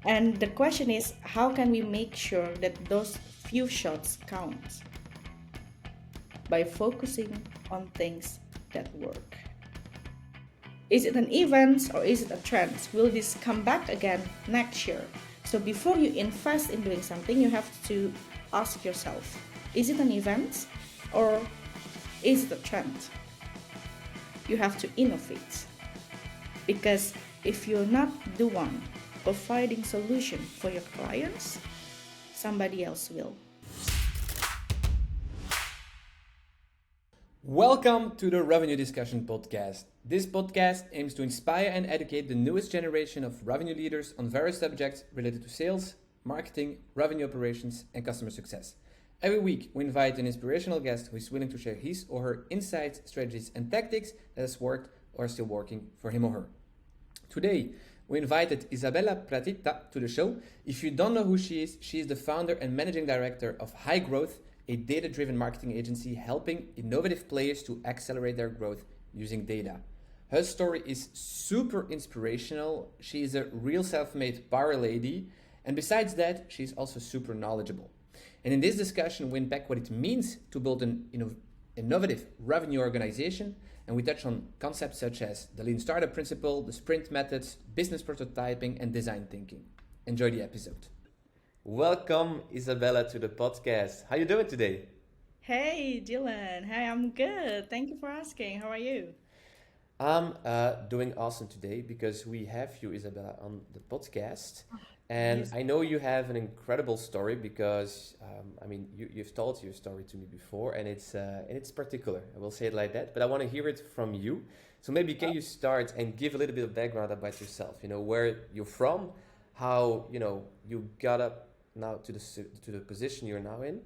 And the question is, how can we make sure that those few shots count? By focusing on things that work. Is it an event or is it a trend? Will this come back again next year? So before you invest in doing something, you have to ask yourself, is it an event or is it a trend? You have to innovate. Because if you're not the one providing solution for your clients, somebody else will. Welcome to the Revenue Discussion Podcast. This podcast aims to inspire and educate the newest generation of revenue leaders on various subjects related to sales, marketing, revenue operations, and customer success. Every week, we invite an inspirational guest who is willing to share his or her insights, strategies, and tactics that has worked or are still working for him or her. Today, we invited Isabella Pratita to the show. If you don't know who she is the founder and managing director of Higrowth, a data-driven marketing agency helping innovative players to accelerate their growth using data. Her story is super inspirational. She is a real self-made power lady, and besides that, she's also super knowledgeable. And in this discussion, we unpack what it means to build an innovative revenue organization, and we touch on concepts such as the lean startup principle, the sprint methods, business prototyping, and design thinking. Enjoy the episode. Welcome, Isabella, to the podcast. How you doing today? Hey, Dylan. Hey, I'm good. Thank you for asking. How are you? I'm doing awesome today because we have you, Isabella, on the podcast. And Yes. I know you have an incredible story because, you've told your story to me before, and it's particular. I will say it like that, but I want to hear it from you. So maybe can you start and give a little bit of background about yourself? You know, where you're from, how, you got up now to the position you're now in,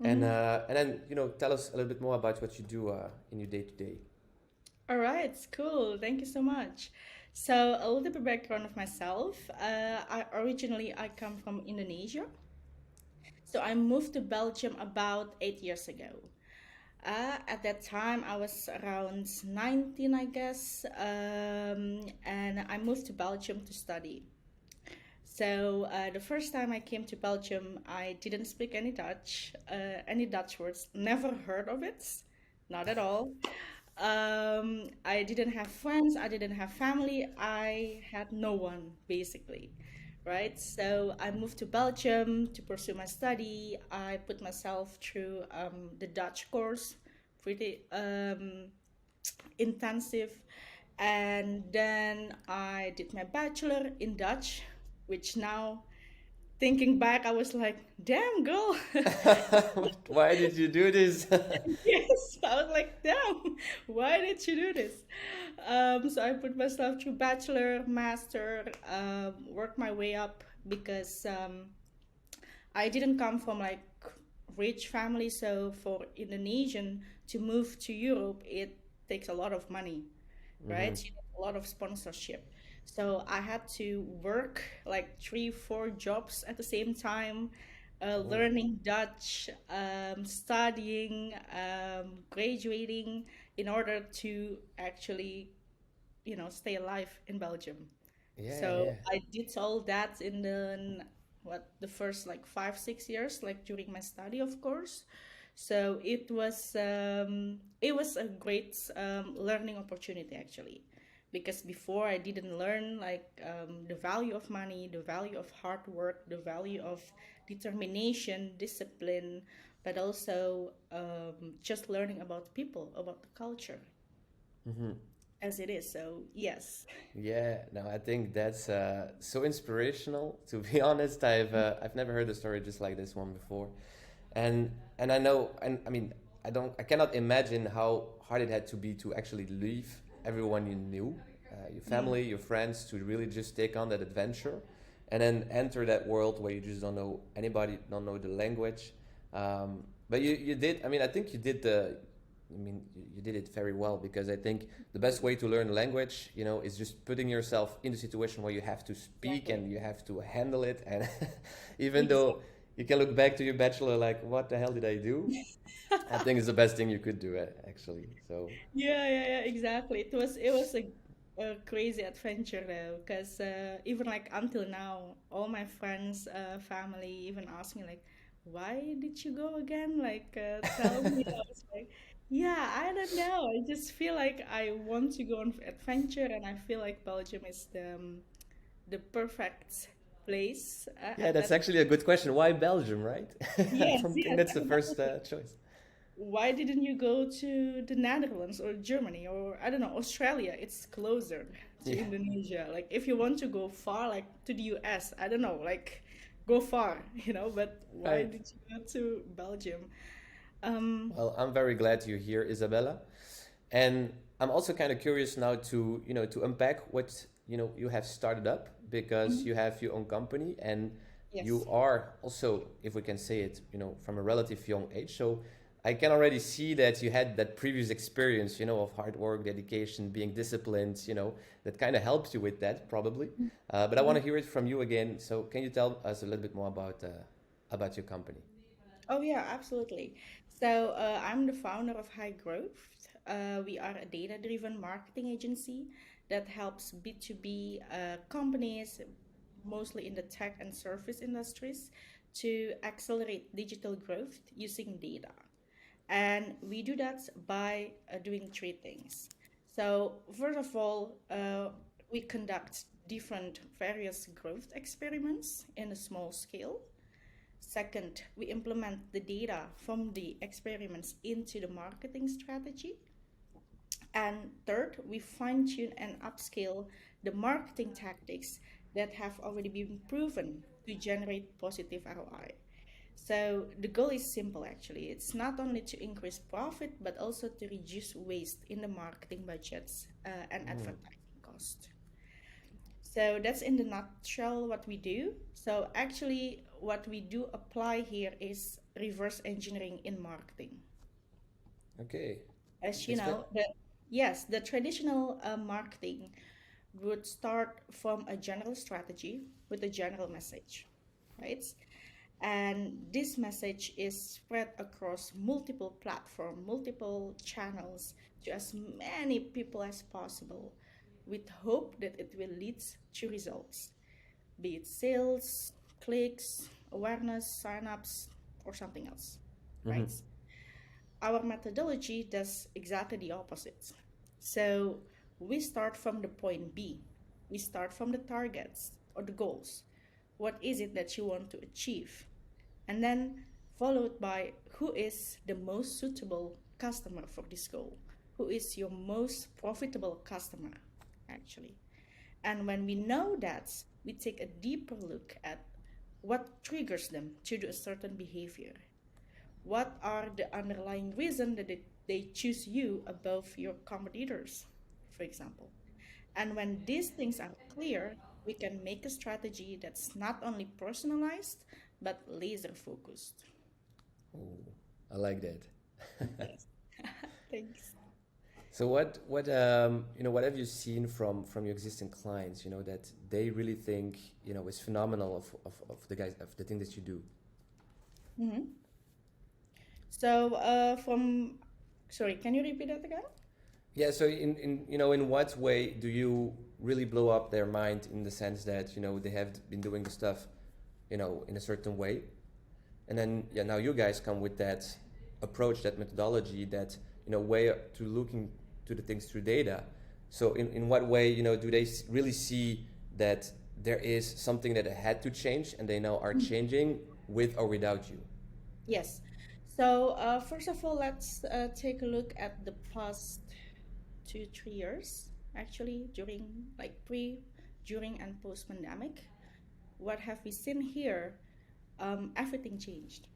and then tell us a little bit more about what you do in your day to day. All right, cool. Thank you so much. So, a little bit background of myself. I come from Indonesia. So, I moved to Belgium about 8 years ago. At that time, I was around 19, I guess, and I moved to Belgium to study. So the first time I came to Belgium, I didn't speak any Dutch words, never heard of it, not at all. I didn't have friends, I didn't have family, I had no one basically, right? So I moved to Belgium to pursue my study. I put myself through the Dutch course, pretty intensive, and then I did my bachelor in Dutch, which now thinking back, I was like, damn, girl. Why did you do this? Yes, I was like, damn, why did you do this? So I put myself through bachelor, master, worked my way up because I didn't come from like rich family. So for Indonesian to move to Europe, it takes a lot of money, right? Hmm. You need a lot of sponsorship. So I had to work like three, four jobs at the same time, Oh, learning Dutch, studying, graduating in order to actually, stay alive in Belgium. yeah, So yeah. I did all that in the first like 5, 6 years, like during my study, of course. So it was a great learning opportunity actually, because before I didn't learn like the value of money, the value of hard work, the value of determination, discipline, but also just learning about people, about the culture Hmm. as it is. So yes. Yeah, no, I think that's so inspirational. To be honest, I've never heard a story just like this one before, and I know, and I cannot imagine how hard it had to be to actually leave everyone you knew, your Mm. family, your friends, to really just take on that adventure, and then enter that world where you just don't know anybody, don't know the language. But you did. I think you did you did it very well because I think the best way to learn a language, is just putting yourself in the situation where you have to speak Exactly. and you have to handle it. And even though Exactly. you can look back to your bachelor like, what the hell did I do? I think it's the best thing you could do, actually. So, Yeah, yeah, yeah, exactly. It was a a crazy adventure though, because even like until now, all my friends, family even ask me like, "Why did you go again?" Like, tell me. I was like, "Yeah, I don't know. I just feel like I want to go on adventure, and I feel like Belgium is the perfect place Yeah, at that's that." actually a good question. Why Belgium, right? I Yes, don't think yes. that's the And first choice. why didn't you go to the Netherlands or Germany or I don't know, Australia? It's closer to Yeah. Indonesia. Like if you want to go far, like to the US, I don't know, like go far, but why Right. did you go to Belgium? Um, Well, I'm very glad you're here, Isabella. And I'm also kind of curious now to, to unpack what, you have started up because mhm, you have your own company and you yes. are also, if we can say it, from a relative young age. So I can already see that you had that previous experience, of hard work, dedication, being disciplined, that kind of helps you with that probably. But I want Mhm. to hear it from you again. So can you tell us a little bit more about your company? Oh yeah, absolutely. So I'm the founder of Higrowth. We are a data-driven marketing agency that helps B2B companies, mostly in the tech and service industries, to accelerate digital growth using data. And we do that by doing three things. So first of all, we conduct different various growth experiments in a small scale. Second, we implement the data from the experiments into the marketing strategy. And third, we fine tune and upscale the marketing tactics that have already been proven to generate positive ROI. So the goal is simple actually. It's not only to increase profit, but also to reduce waste in the marketing budgets and advertising cost. So that's in the nutshell what we do. So actually, what we do apply here is reverse engineering in marketing. Okay. As you That's very. know, the traditional marketing would start from a general strategy with a general message, right? And this message is spread across multiple platforms, multiple channels to as many people as possible with hope that it will lead to results, be it sales, clicks, awareness, signups, or something else, Mhm. right? Our methodology does exactly the opposite. So we start from the point B. We start from the targets or the goals. What is it that you want to achieve? And then followed by who is the most suitable customer for this goal? Who is your most profitable customer, actually? And when we know that, we take a deeper look at what triggers them to do a certain behavior. What are the underlying reasons that they choose you above your competitors, for example? And when these things are clear, we can make a strategy that's not only personalized, but laser focused. Oh, I like that. Yes. Thanks. So what have you seen from your existing clients, that they really think, is phenomenal of the guys of the thing that you do? Hmm. So, sorry, can you repeat that again? Yeah, so in what way do you really blow up their mind in the sense that, they have been doing the stuff, in a certain way, and then yeah, now you guys come with that approach, that methodology, that way to looking to the things through data. So in what way do they really see that there is something that had to change and they now are changing with or without you? Yes. So, first of all, let's take a look at the past 2, 3 years, actually, during like pre, during, and post pandemic. What have we seen here? Everything changed,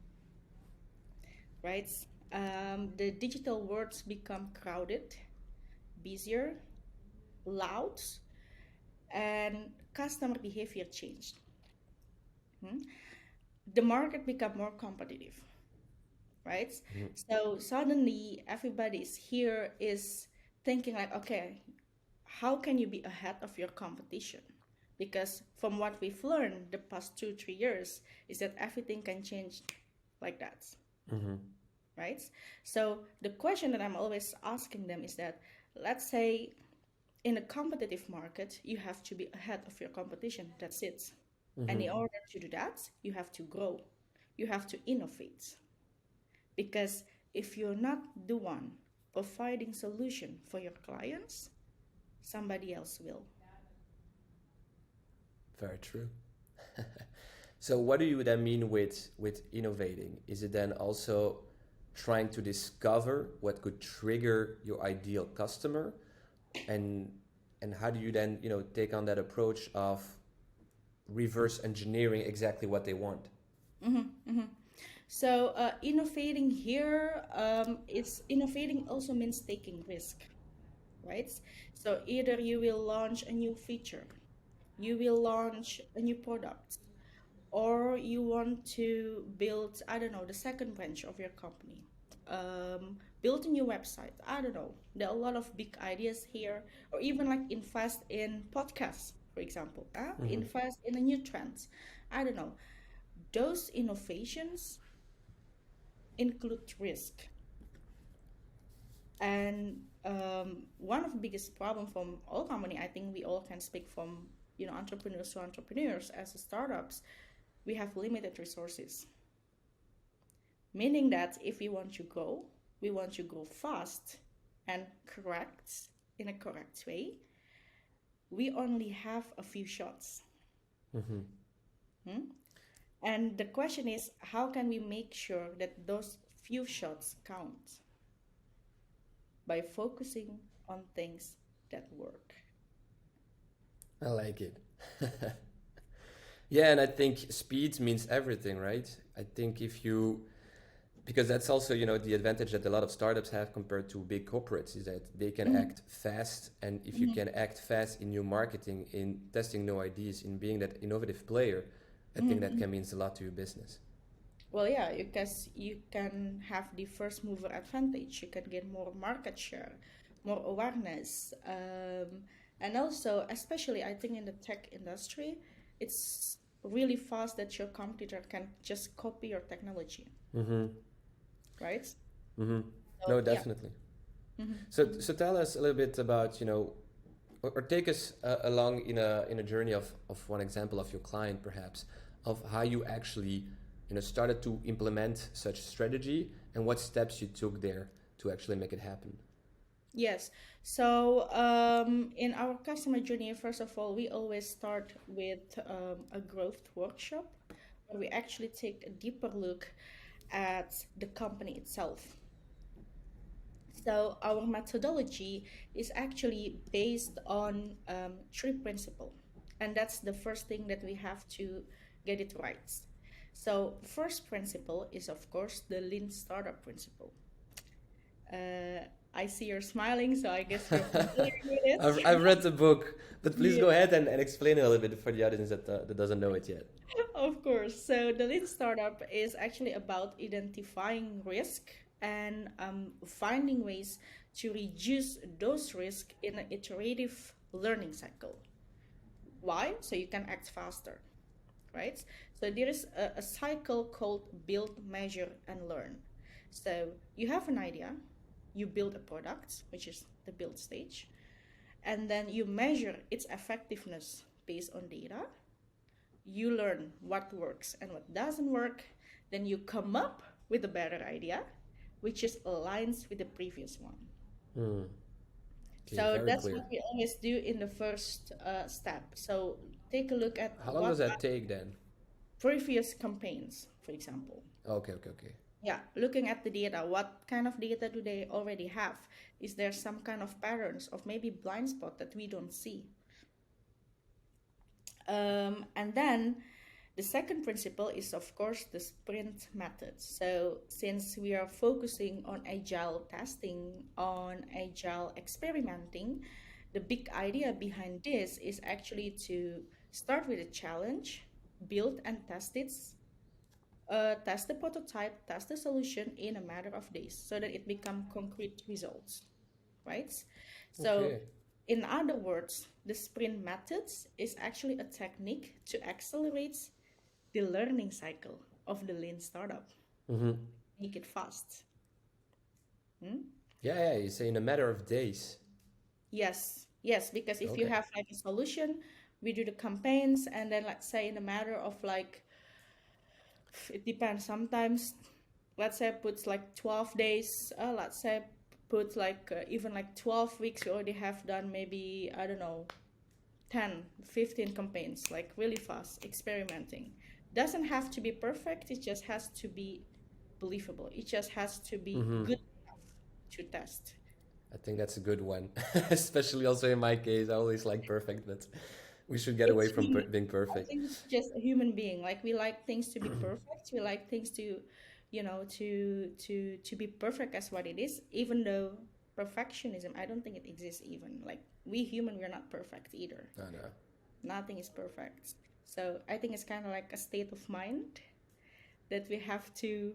right? The digital worlds become crowded, busier, loud, and customer behavior changed. Hmm? The market become more competitive, right? Mhm. So suddenly everybody is here is thinking like, okay, how can you be ahead of your competition? Because from what we've learned the past 2, 3 years is that everything can change like that, Mhm. right? So the question that I'm always asking them is that, let's say in a competitive market, you have to be ahead of your competition. That's it. And in order to do that, you have to grow. You have to innovate. Because if you're not the one providing solution for your clients, somebody else will. Very true. So what do you then mean with innovating? Is it then also trying to discover what could trigger your ideal customer, and how do you then take on that approach of reverse engineering exactly what they want? So innovating here, it's innovating also means taking risk, right? So either you will launch a new feature, you will launch a new product, or you want to build, I don't know, the second branch of your company, build a new website. I don't know. There are a lot of big ideas here, or even like invest in podcasts, for example, invest in a new trend. I don't know. Those innovations include risk. And one of the biggest problem from all company, I think we all can speak from entrepreneurs to entrepreneurs as startups, we have limited resources. Meaning that if we want to grow, we want to grow fast and correct in a correct way, we only have a few shots. And the question is, how can we make sure that those few shots count? By focusing on things that work. I like it. Yeah, and I think speed means everything, right? I think because that's also, the advantage that a lot of startups have compared to big corporates is that they can act fast. And if you can act fast in your marketing, in testing new ideas, in being that innovative player, I think that can means a lot to your business. Well, yeah, because you can have the first mover advantage. You can get more market share, more awareness. And also, especially I think in the tech industry, it's really fast that your competitor can just copy your technology. Right? So, No, definitely. So tell us a little bit about, or take us along in a journey of one example of your client, perhaps, of how you actually started to implement such strategy and what steps you took there to actually make it happen. Yes. So in our customer journey, first of all, we always start with a growth workshop where we actually take a deeper look at the company itself. So our methodology is actually based on three principles. And that's the first thing that we have to get it right. So first principle is, of course, the lean startup principle. I see you're smiling, so I guess you're familiar with it. I've read the book, but please go ahead and explain it a little bit for the audience that doesn't know it yet. Of course. So the lean startup is actually about identifying risk and finding ways to reduce those risks in an iterative learning cycle. Why? So you can act faster, right? So there is a cycle called build, measure, and learn. So you have an idea, you build a product, which is the build stage, and then you measure its effectiveness based on data. You learn what works and what doesn't work. Then you come up with a better idea, which is aligns with the previous one. Okay, So that's clear. what we always do in the first step. So take a look at How long does that take then? previous campaigns, for example. Okay. Yeah, looking at the data, what kind of data do they already have? Is there some kind of patterns of maybe blind spot that we don't see? And then the second principle is, of course, the sprint method. So since we are focusing on agile testing, on agile experimenting, the big idea behind this is actually to start with a challenge, build and test it, test the prototype, test the solution in a matter of days so that it become concrete results, right? So Okay. in other words, the sprint methods is actually a technique to accelerate the learning cycle of the lean startup. Make it fast. Yeah, you say in a matter of days. Yes, Yes, because if you Okay. have like a solution, we do the campaigns, and then let's say in a matter of like, it depends. Sometimes, let's say puts like 12 days, let's say put like even like 12 weeks, we already have done maybe, I don't know, 10, 15 campaigns, like really fast, experimenting. Doesn't have to be perfect, it just has to be believable. It just has to be Mm-hmm. good enough to test. I think that's a good one, especially also in my case. I always like perfect, but we should get away It's from human. being I perfect. think it's just a human being. Like we like things to be perfect. We like things to, to be perfect as what it is. Even though perfectionism, I don't think it exists. Even like we human, we're not perfect either. No, no. Nothing is perfect. So I think it's kind of like a state of mind that we have to,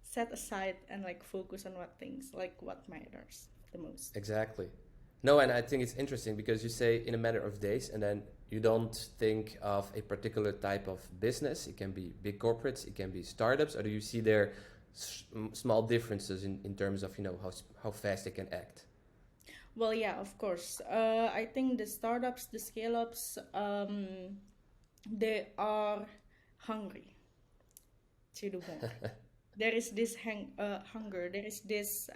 set aside and like focus on what things like what matters the most. Exactly. No, and I think it's interesting because you say in a matter of days, and then you don't think of a particular type of business. It can be big corporates, it can be startups, or do you see there small differences in terms of how fast they can act? Well, yeah, of course. I think the startups, the scale ups, they are hungry to do more. There is this hunger, there is this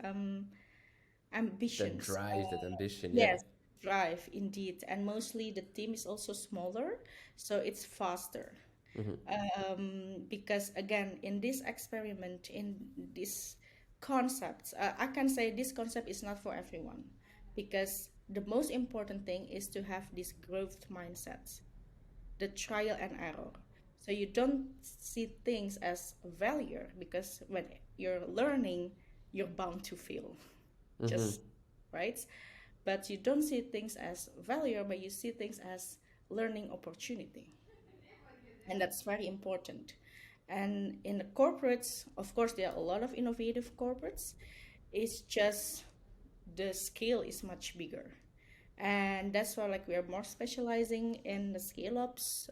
That ambitions. drive, that ambition, yeah. Yes, drive indeed. And mostly the team is also smaller, so it's faster. Hmm. Because again, in this experiment, in this concept, I can say this concept is not for everyone, because the most important thing is to have this growth mindset, the trial and error. So you don't see things as a failure, because when you're learning, you're bound to fail. Hmm. Just right. But you don't see things as failure, but you see things as learning opportunity, and that's very important. And in the corporates, of course, there are a lot of innovative corporates. It's just the scale is much bigger, and that's why like we are more specializing in the scale ups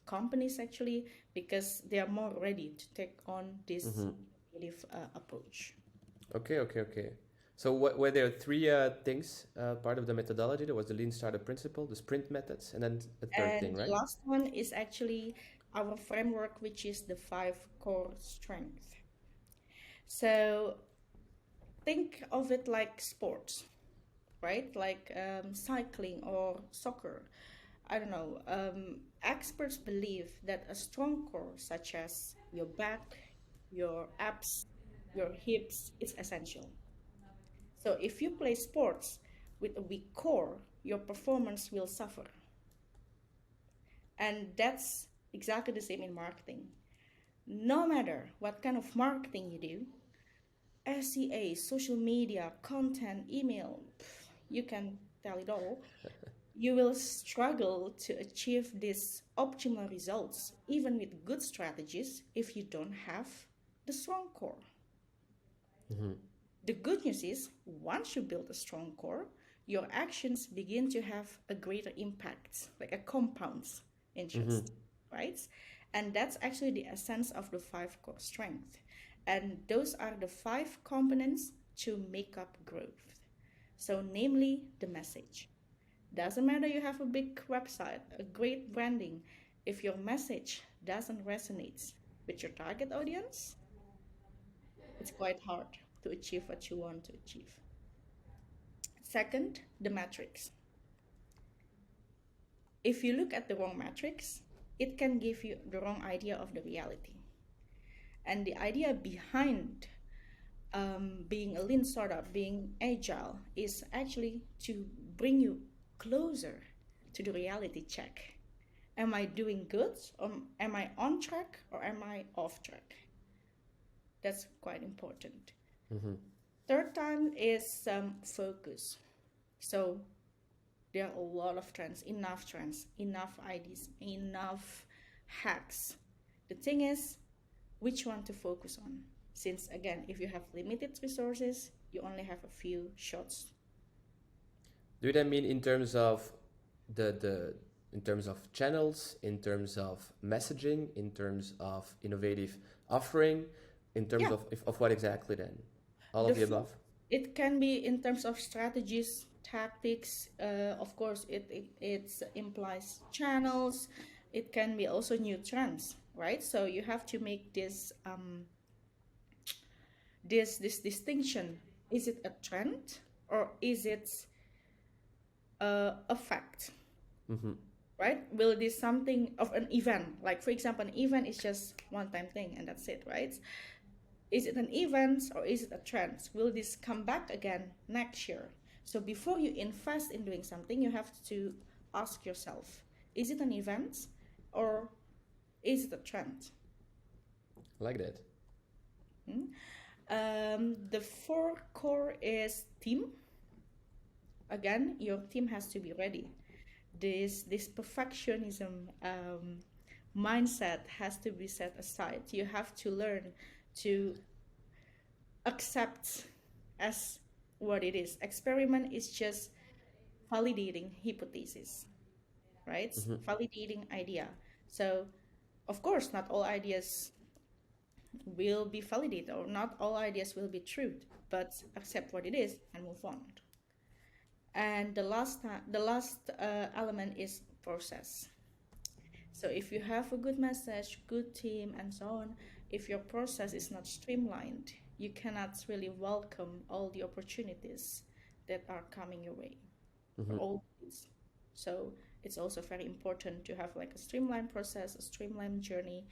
companies actually, because they are more ready to take on this Hmm. innovative approach. Okay, okay, okay. So were there three things part of the methodology? There was the lean startup principle, the sprint methods, and then a third thing, And the right? last one is actually our framework, which is the five core strengths. So think of it like sports, right? Like cycling or soccer. I don't know. Experts believe that a strong core, such as your back, your abs, your hips, is essential. So if you play sports with a weak core, your performance will suffer. And that's exactly the same in marketing. No matter what kind of marketing you do, SEA, social media, content, email, you can tell it all. You will struggle to achieve these optimal results, even with good strategies, if you don't have the strong core. Hmm. The good news is, once you build a strong core, your actions begin to have a greater impact, like a compounds Hmm. interest, right? And that's actually the essence of the five core strength. And those are the five components to make up growth. So, namely, the message. Doesn't matter you have a big website, a great branding, if your message doesn't resonate with your target audience, it's quite hard to achieve what you want to achieve. Second, the metrics. If you look at the wrong metrics, it can give you the wrong idea of the reality. And the idea behind being a lean startup, being agile, is actually to bring you closer to the reality check. Am I doing good? Or am I on track or am I off track? That's quite important. Hmm. Third time is focus. So there are a lot of trends, enough ideas, enough hacks. The thing is, which one to focus on? Since again, if you have limited resources, you only have a few shots. Do you then mean in terms of the in terms of channels, in terms of messaging, in terms of innovative offering, in terms Yeah, of what exactly then? All the of the full, above? it can be in terms of strategies, tactics. Of course, it implies channels. It can be also new trends, right? So you have to make this distinction. Is it a trend or is it a fact? Mm-hmm. Right? Will this something of an event? Like for example, an event is just one time thing and that's it, right? Is it an event or is it a trend? Will this come back again next year? So before you invest in doing something, you have to ask yourself, is it an event or is it a trend? Like that. The four core is team. Again, your team has to be ready. This perfectionism mindset has to be set aside. You have to learn to accept as what it is. Experiment is just validating hypothesis, right? Mm-hmm. Validating idea. So, of course, not all ideas will be validated or not all ideas will be true, but accept what it is and move on. And the last element is process. So if you have a good message, good team, and so on, if your process is not streamlined, you cannot really welcome all the opportunities that are coming your way. Mm-hmm. All these. So it's also very important to have like a streamlined process, a streamlined journey.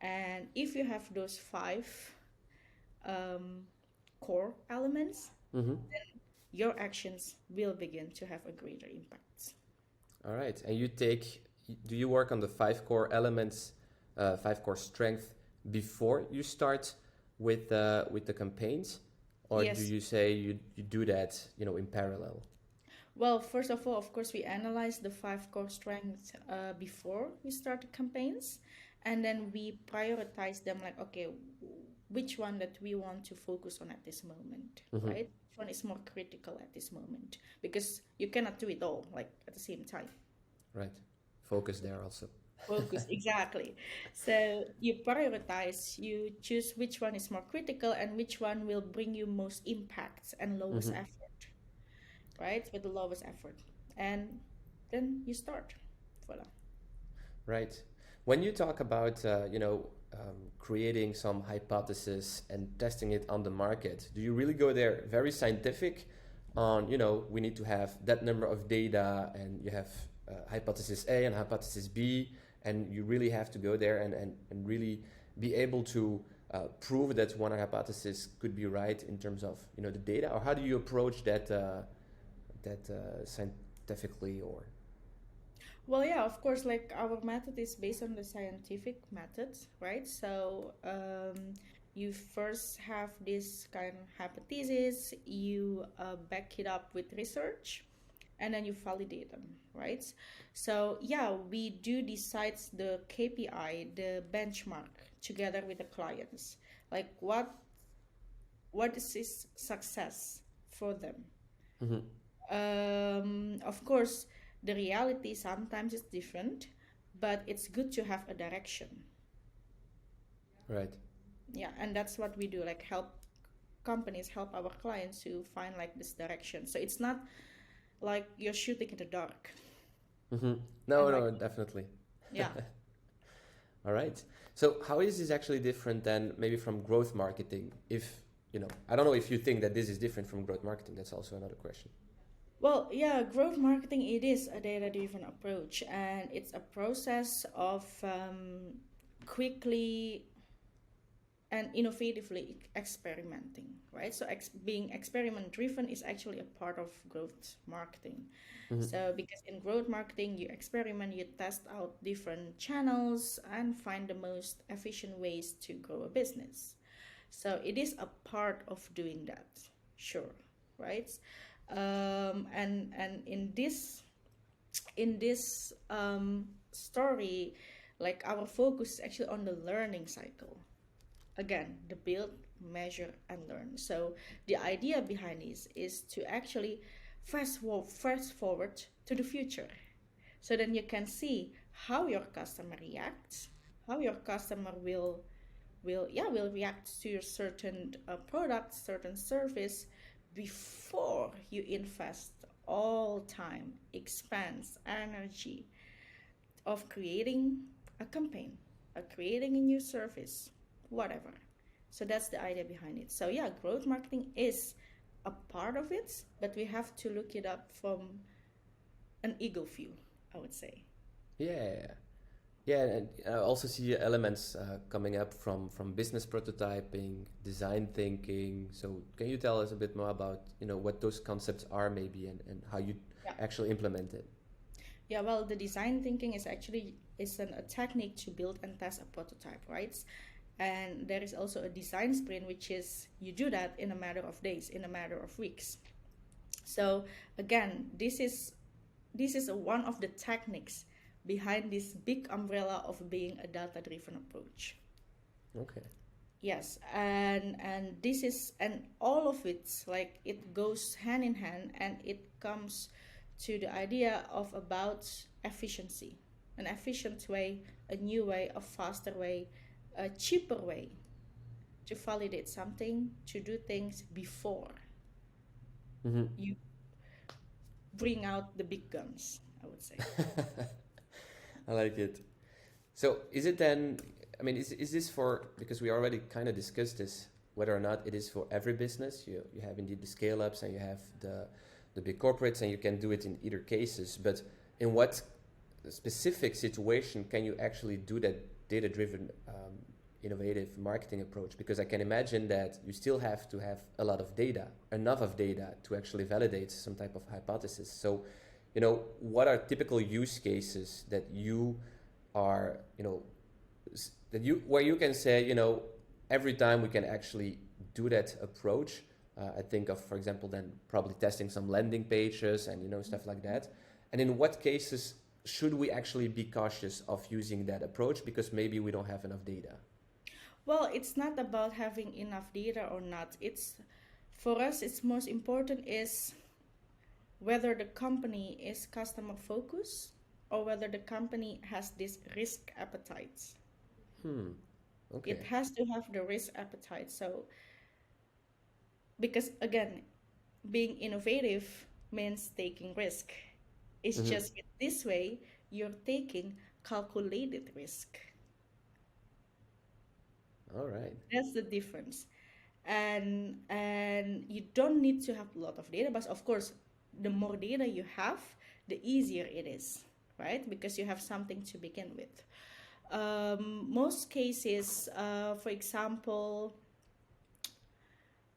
And if you have those five core elements, Mm-hmm. your actions will begin to have a greater impact. All right. And do you work on the five core elements, five core strength before you start with the campaigns? Or Yes. do you say you do that, in parallel? Well, first of all, of course, we analyze the five core strengths before we start the campaigns, and then we prioritize them like, okay, which one that we want to focus on at this moment, Mm-hmm. right? Which one is more critical at this moment? Because you cannot do it all like at the same time. Right. Focus there also. Focus, exactly. So you prioritize, you choose which one is more critical and which one will bring you most impact and lowest Mm-hmm. effort, right? With the lowest effort. And then you start. Voila. Right. When you talk about, creating some hypothesis and testing it on the market, do you really go there very scientific on, we need to have that number of data and you have hypothesis A and hypothesis B, and you really have to go there and really be able to prove that one hypothesis could be right in terms of, the data? Or how do you approach that scientifically or? Well, yeah, of course, like our method is based on the scientific method, right? So you first have this kind of hypothesis, you back it up with research, and then you validate them, right? So yeah, we do decide the KPI, the benchmark, together with the clients. Like what is this success for them? Mm-hmm. Of course, the reality sometimes is different, but it's good to have a direction. Right. Yeah, and that's what we do, like help companies, help our clients to find like this direction. So it's not like you're shooting in the dark. Mm-hmm. No, And no, like, definitely. yeah. All right. So how is this actually different than maybe from growth marketing? If, I don't know if you think that this is different from growth marketing. That's also another question. Well, yeah, growth marketing, it is a data-driven approach, and it's a process of quickly and innovatively experimenting, right? So being experiment-driven is actually a part of growth marketing. Mm-hmm. So because in growth marketing, you experiment, you test out different channels and find the most efficient ways to grow a business. So it is a part of doing that, sure, right? And in this story, like our focus is actually on the learning cycle. Again, the build, measure, and learn. So the idea behind this is to actually fast forward to the future. So then you can see how your customer reacts, how your customer will react to your certain product, certain service before you invest all time, expense, energy of creating a campaign, creating a new service, whatever. So that's the idea behind it. So yeah, growth marketing is a part of it, but we have to look it up from an eagle view, I would say. Yeah. Yeah, and I also see elements coming up from business prototyping, design thinking. So can you tell us a bit more about, what those concepts are maybe and how you Yeah. actually implement it? Yeah, well, the design thinking is actually a technique to build and test a prototype, right? And there is also a design sprint, which is you do that in a matter of days, in a matter of weeks. So again, this is one of the techniques behind this big umbrella of being a data-driven approach. Okay. Yes, and this is and all of it, like, it goes hand in hand, and it comes to the idea of about efficiency, an efficient way, a new way, a faster way, a cheaper way to validate something, to do things before Mm-hmm. you bring out the big guns, I would say. I like it. So is it then, I mean, is this for, because we already kind of discussed this, whether or not it is for every business. You have indeed the scale ups and you have the big corporates, and you can do it in either cases. But in what specific situation can you actually do that data driven, innovative marketing approach? Because I can imagine that you still have to have a lot of data, enough of data to actually validate some type of hypothesis. So, what are typical use cases that you are, where you can say, every time we can actually do that approach. I think of, for example, then probably testing some landing pages and, stuff like that. And in what cases should we actually be cautious of using that approach because maybe we don't have enough data? Well, it's not about having enough data or not. It's for us, it's most important is whether the company is customer focused or whether the company has this risk appetite. Okay. It has to have the risk appetite. So, because again, being innovative means taking risk. It's Mm-hmm. just with this way, you're taking calculated risk. All right. That's the difference. And you don't need to have a lot of data, but of course, the more data you have, the easier it is, right? Because you have something to begin with. Most cases, for example,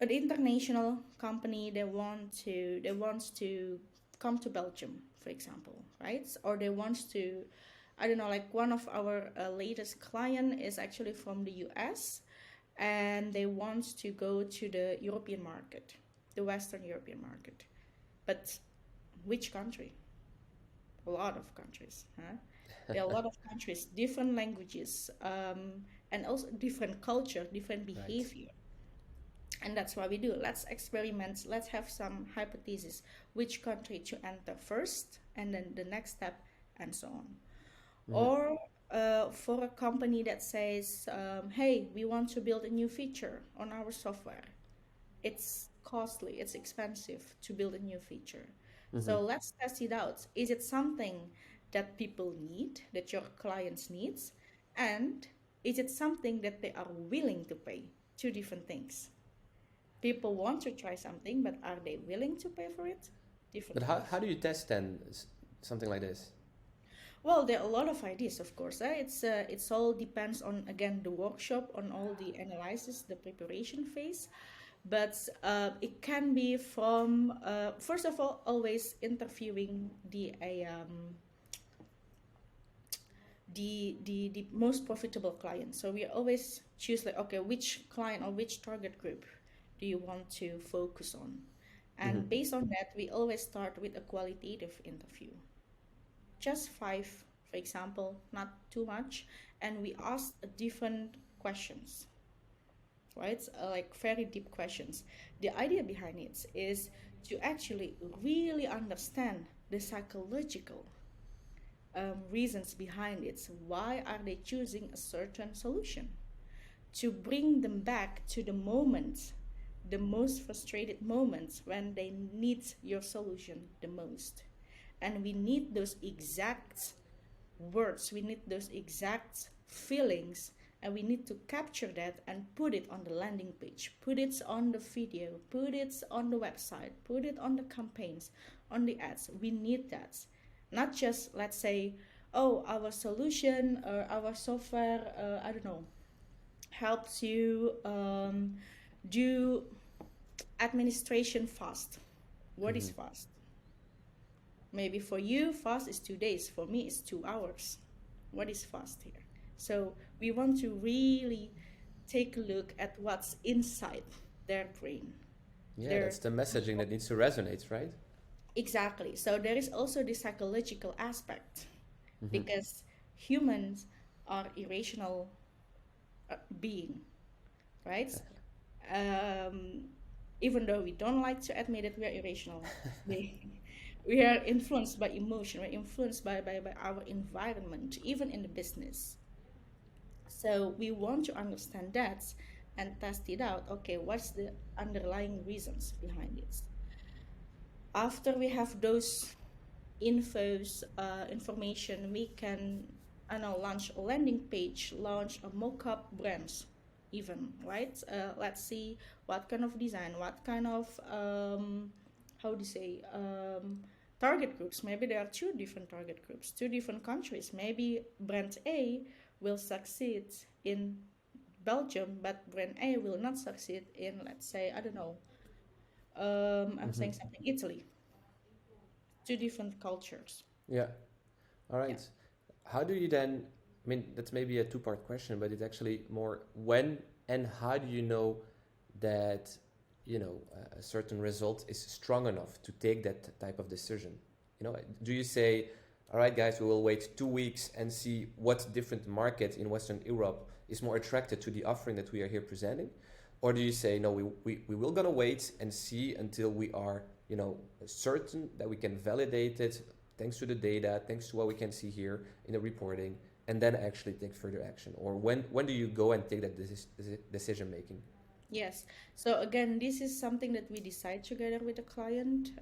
an international company, they want to come to Belgium, for example, right? Or they want to, I don't know, like one of our latest client is actually from the US, and they want to go to the European market, the Western European market. But which country? A lot of countries, huh? There are a lot of countries, different languages, and also different culture, different Right. behavior. And that's what we do. Let's experiment. Let's have some hypothesis, which country to enter first, and then the next step, and so on. Mm-hmm. Or for a company that says, hey, we want to build a new feature on our software. It's costly, it's expensive to build a new feature. Mm-hmm. So let's test it out. Is it something that people need, that your clients needs? And is it something that they are willing to pay? Two different things. People want to try something, but are they willing to pay for it? Different But how, things. how do you test then something like this? Well, there are a lot of ideas, of course. It's all depends on, again, the workshop, on all the analysis, the preparation phase. But it can be from first of all, always interviewing the most profitable client. So we always choose, like, okay, which client or which target group do you want to focus on? Mm-hmm. And based on that, we always start with a qualitative interview. Just five, for example, not too much. And we ask different questions, right? Like very deep questions. The idea behind it is to actually really understand the psychological reasons behind it. So why are they choosing a certain solution? To bring them back to the moment the most frustrated moments when they need your solution the most. And we need those exact words, we need those exact feelings, and we need to capture that and put it on the landing page, put it on the video, put it on the website, put it on the campaigns, on the ads. We need that. Not just, let's say, oh, our solution or our software, I don't know, helps you do administration fast. What is fast? Maybe for you, fast is 2 days. For me, it's 2 hours. What is fast here? So we want to really take a look at what's inside their brain. Yeah, that's the messaging that needs to resonate, right? Exactly. So there is also the psychological aspect, because humans are irrational being, right? Even though we don't like to admit it, we are irrational. We are influenced by emotion, we're influenced by our environment, even in the business. So we want to understand that and test it out. Okay, what's the underlying reasons behind it? After we have those information, we can, I know, launch a landing page, launch a mock-up brands, even, right? Let's see what kind of design, what kind of how do you say, target groups. Maybe there are two different target groups, two different countries. Maybe brand A will succeed in Belgium, but brand A will not succeed in, let's say, I don't know, I'm saying something, Italy. Two different cultures. Yeah. All right. Yeah. How do you then, I mean, that's maybe a two-part question, but it's actually more when and how do you know that, a certain result is strong enough to take that type of decision? Do you say, all right, guys, we will wait 2 weeks and see what different market in Western Europe is more attracted to the offering that we are here presenting? Or do you say, no, we will gonna wait and see until we are, certain that we can validate it thanks to the data, thanks to what we can see here in the reporting, and then actually take further action? Or when do you go and take that decision making? Yes. So again, this is something that we decide together with the client,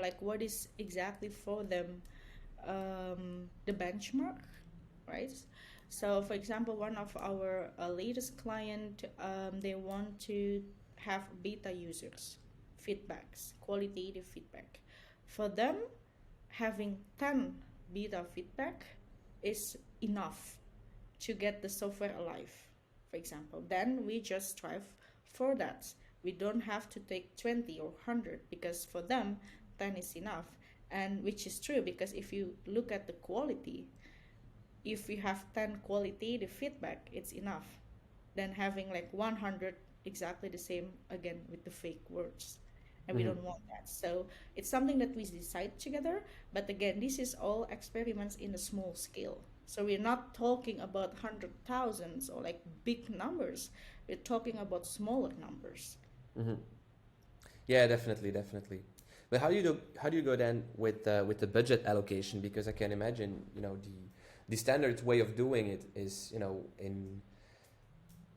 like what is exactly for them the benchmark, right? So for example, one of our latest client, they want to have beta users, feedbacks, qualitative feedback. For them, having 10 beta feedback is enough to get the software alive, for example. Then we just strive for that. We don't have to take 20 or 100 because for them 10 is enough. And which is true, because if you look at the quality, if you have 10 qualitative feedback, it's enough than having like 100 exactly the same, again with the fake words. And we don't want that. So it's something that we decide together. But again, this is all experiments in a small scale. So we're not talking about 100,000s or like big numbers. We're talking about smaller numbers. Yeah, definitely. But how do you go then with the budget allocation? Because I can imagine, the standard way of doing it is,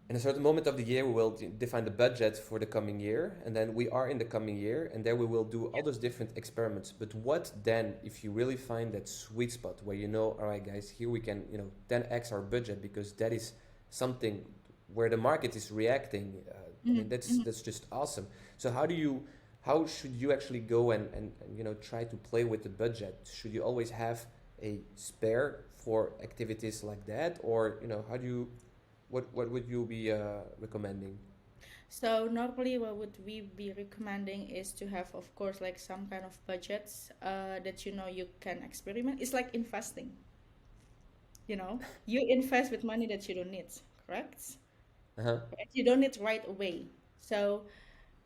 in a certain moment of the year, we will define the budget for the coming year, and then we are in the coming year, and there we will do all those different experiments. But what then, if you really find that sweet spot where all right, guys, here we can, 10x our budget because that is something where the market is reacting. I mean, that's just awesome. So how should you actually go and try to play with the budget? Should you always have a spare for activities like that, or how do you? What would you be recommending? So normally what would we be recommending is to have, of course, like some kind of budgets that you can experiment. It's like investing. You invest with money that you don't need, correct? Right? You don't need right away. So,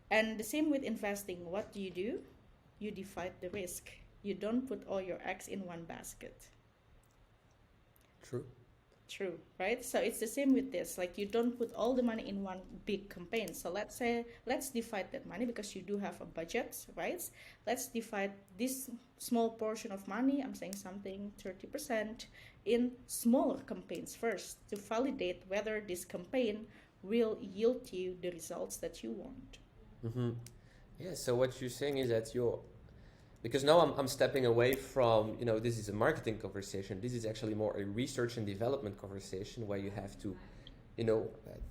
and the same with investing. What do? You divide the risk. You don't put all your eggs in one basket. True, right? So it's the same with this. Like you don't put all the money in one big campaign. So let's divide that money because you do have a budget, right? Let's divide this small portion of money, I'm saying something 30%, in smaller campaigns first to validate whether this campaign will yield you the results that you want. Mm-hmm. Yeah. So what you're saying is that you're because now I'm stepping away from, this is a marketing conversation. This is actually more a research and development conversation where you have to,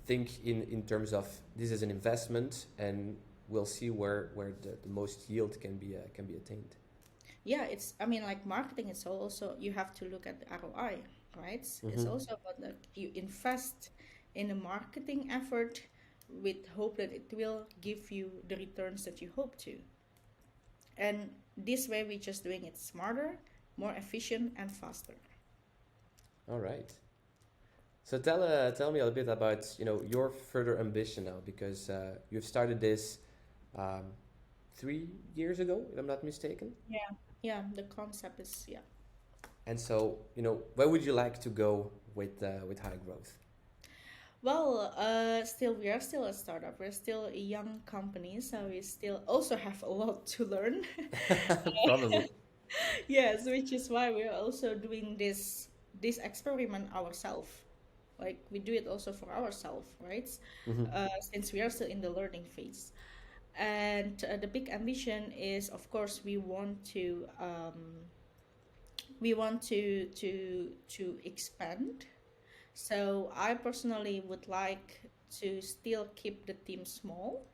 think in terms of this is an investment, and we'll see where the most yield can be attained. Yeah, it's, I mean, like marketing is also, you have to look at the ROI, right? It's Mm-hmm. also about that you invest in a marketing effort with hope that it will give you the returns that you hope to. And this way, we're just doing it smarter, more efficient, and faster. All right. So tell me a little bit about your further ambition now, because you've started this um, 3 years ago, if I'm not mistaken. Yeah, yeah, the concept is, yeah. And so where would you like to go with high growth? Well, still, we are still a startup. We're still a young company, so we still also have a lot to learn. Probably. Yes, which is why we're also doing this experiment ourselves. Like we do it also for ourselves, right? Hmm. Since we are still in the learning phase. And the big ambition is, of course, we want to expand. So I personally would like to still keep the team small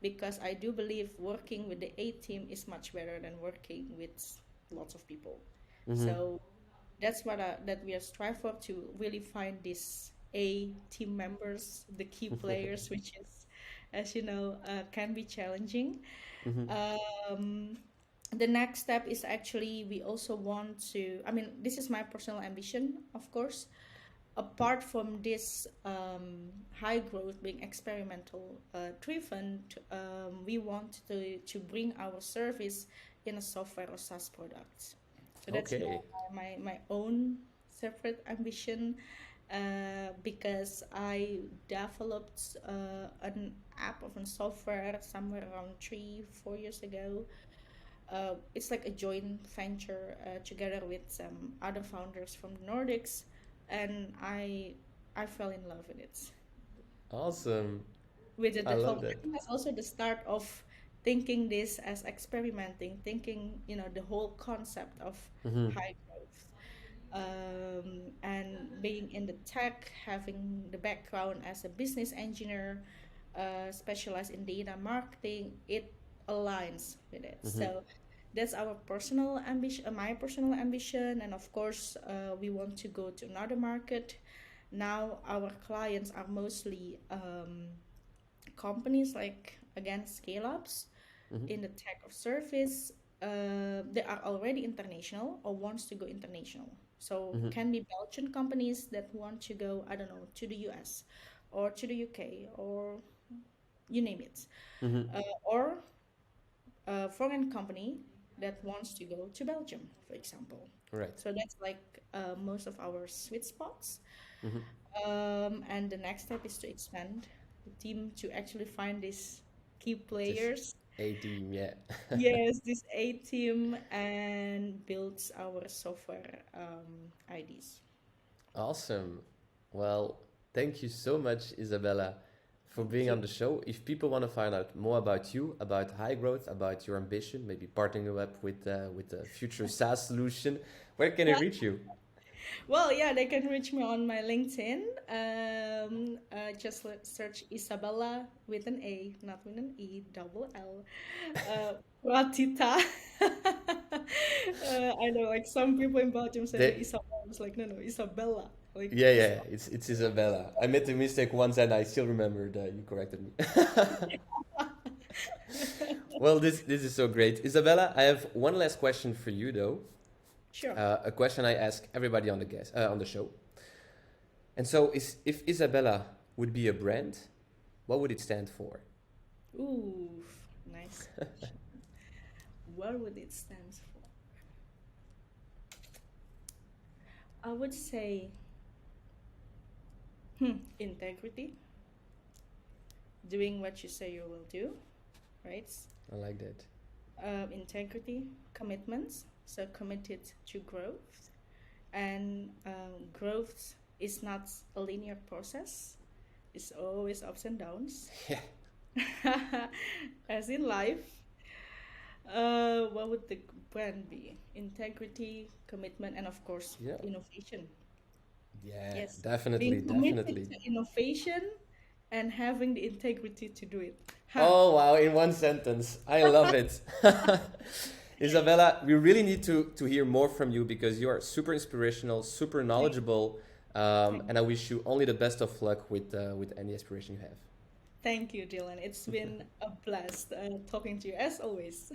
because I do believe working with the A team is much better than working with lots of people. Hmm. So that's that we are strive for, to really find these A team members, the key players, which is, as you know, can be challenging. Hmm. Um, the next step is actually we also want to. I mean, this is my personal ambition, of course. Apart from this high growth being experimental driven, we want to bring our service in a software or SaaS product. So that's more Okay. my own separate ambition, because I developed an app of a software somewhere around 3 4 years ago. It's like a joint venture together with some other founders from the Nordics, and I fell in love with it. Awesome. With the I love development, I that. think that's also the start of thinking this as experimenting, thinking the whole concept of Hmm. high growth, and being in the tech, having the background as a business engineer, specialized in data marketing, it aligns with it. Hmm. So that's our personal ambition, my personal ambition, and of course, we want to go to another market. Now our clients are mostly companies like, again, scale ups Hmm. in the tech of service. They are already international or wants to go international. So Hmm. can be Belgian companies that want to go, I don't know, to the US or to the UK or you name it, Hmm. or a foreign company that wants to go to Belgium, for example. Right. So that's like most of our sweet spots. Hmm. And the next step is to expand the team to actually find these key This players. A team, yeah. Yes, this A team, and builds our software IDs. Awesome. Well, thank you so much, Isabella, for Thank being you. on the show. If people want to find out more about you, about high growth, about your ambition, maybe partnering up with a future SaaS solution, where can they reach you? Well, yeah, they can reach me on my LinkedIn. Just search Isabella with an A, not with an E, double L. Pratita. I know, like some people in Belgium say They, Isabella. I was like, no, no, Isabella. Like yeah, yeah, Isabella. it's Isabella. I made the mistake once, and I still remember that you corrected me. Well, this is so great, Isabella. I have one last question for you, though. Sure. A question I ask everybody on the show. And so, if Isabella would be a brand, what would it stand for? Ooh, nice question. What would it stand for? I would say integrity, doing what you say you will do, right? I like that. Integrity, commitments, so committed to growth. And growth is not a linear process, it's always ups and downs. Yeah. As in life, what would the brand be? Integrity, commitment, and of course, Yeah. innovation. Yeah, Yes, definitely, being committed definitely. to innovation and having the integrity to do it. Ha! Oh wow, in one sentence. I love it. Isabella, we really need to hear more from you because you are super inspirational, super Thank, knowledgeable, thank, and I wish you only the best of luck with any aspiration you have. thank you, Dylan. It's been a blast talking to you as always.